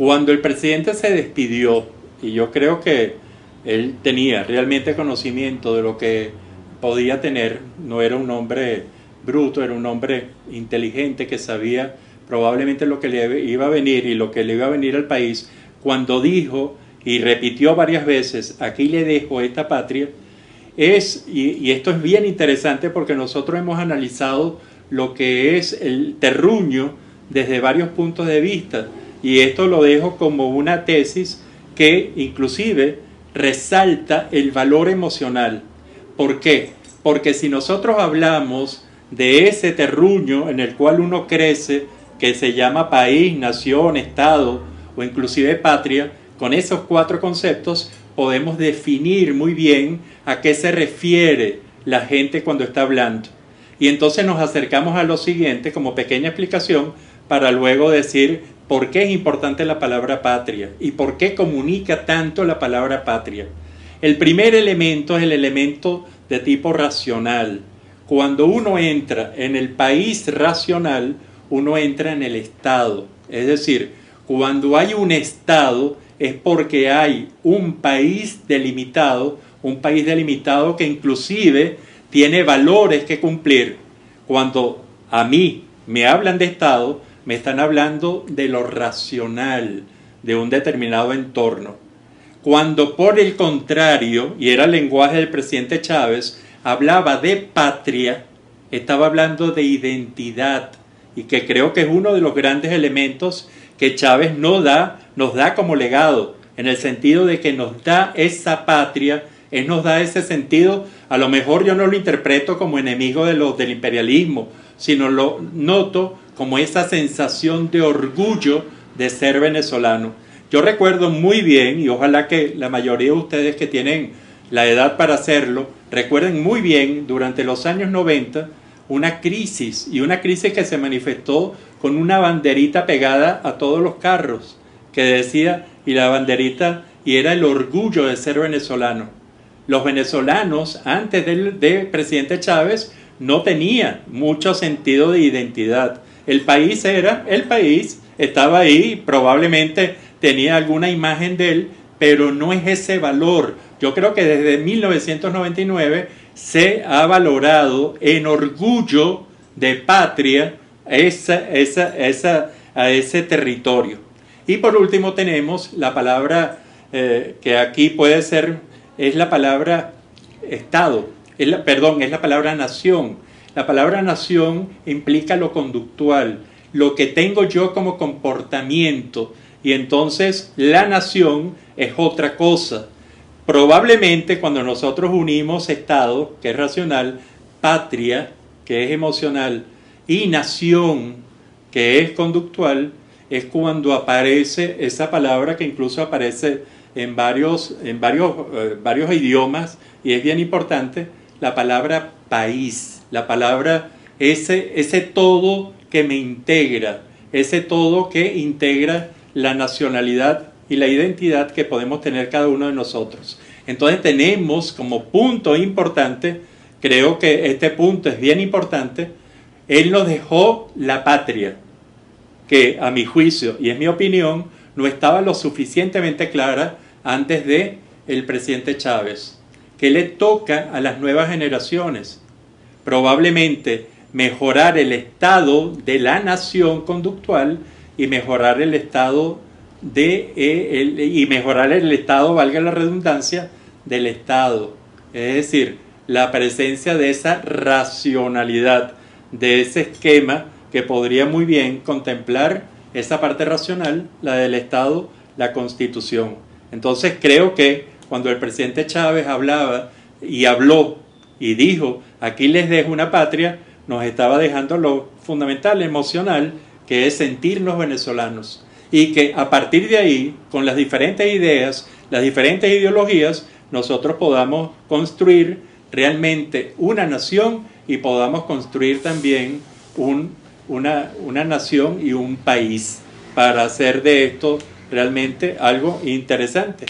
Cuando el presidente se despidió, y yo creo que él tenía realmente conocimiento de lo que podía tener, no era un hombre bruto, era un hombre inteligente que sabía probablemente lo que le iba a venir y lo que le iba a venir al país, cuando dijo y repitió varias veces, aquí le dejo esta patria, y esto es bien interesante porque nosotros hemos analizado lo que es el terruño desde varios puntos de vista, y esto lo dejo como una tesis que inclusive resalta el valor emocional. ¿Por qué? Porque si nosotros hablamos de ese terruño en el cual uno crece, que se llama país, nación, estado o inclusive patria, con esos 4 conceptos podemos definir muy bien a qué se refiere la gente cuando está hablando. Y entonces nos acercamos a lo siguiente como pequeña explicación para luego decir por qué es importante la palabra patria y por qué comunica tanto la palabra patria. El primer elemento es el elemento de tipo racional. Cuando uno entra en el país racional, uno entra en el Estado. Es decir, cuando hay un Estado es porque hay un país delimitado que inclusive tiene valores que cumplir. Cuando a mí me hablan de Estado, me están hablando de lo racional, de un determinado entorno. Cuando por el contrario, y era el lenguaje del presidente Chávez, hablaba de patria, estaba hablando de identidad, y que creo que es uno de los grandes elementos que Chávez nos da como legado, en el sentido de que nos da esa patria, él nos da ese sentido. A lo mejor yo no lo interpreto como enemigo del imperialismo, sino lo noto como esa sensación de orgullo de ser venezolano. Yo recuerdo muy bien, y ojalá que la mayoría de ustedes que tienen la edad para hacerlo, recuerden muy bien durante los años 90 una crisis que se manifestó con una banderita pegada a todos los carros que decía, y la banderita, y era el orgullo de ser venezolano. Los venezolanos antes del presidente Chávez no tenían mucho sentido de identidad. El país era el país, estaba ahí, probablemente tenía alguna imagen de él, pero no es ese valor. Yo creo que desde 1999 se ha valorado en orgullo de patria a ese territorio. Y por último tenemos la palabra que aquí puede ser, es la palabra Estado, es la palabra nación. La palabra nación implica lo conductual, lo que tengo yo como comportamiento, y entonces la nación es otra cosa. Probablemente cuando nosotros unimos Estado, que es racional, patria, que es emocional, y nación, que es conductual, es cuando aparece esa palabra que incluso aparece en varios idiomas, y es bien importante, la palabra país, la palabra ese todo que me integra, ese todo que integra la nacionalidad y la identidad que podemos tener cada uno de nosotros. Entonces tenemos como punto importante, creo que este punto es bien importante, él nos dejó la patria, que a mi juicio y en mi opinión no estaba lo suficientemente clara antes de el presidente Chávez. ¿Qué le toca a las nuevas generaciones? Probablemente mejorar el estado de la nación conductual y mejorar el estado valga la redundancia, del Estado. Es decir, la presencia de esa racionalidad, de ese esquema que podría muy bien contemplar esa parte racional, la del Estado, la Constitución. Entonces creo que cuando el presidente Chávez habló y dijo, aquí les dejo una patria, nos estaba dejando lo fundamental, emocional, que es sentirnos venezolanos. Y que a partir de ahí, con las diferentes ideas, las diferentes ideologías, nosotros podamos construir realmente una nación y podamos construir también una nación y un país para hacer de esto realmente algo interesante.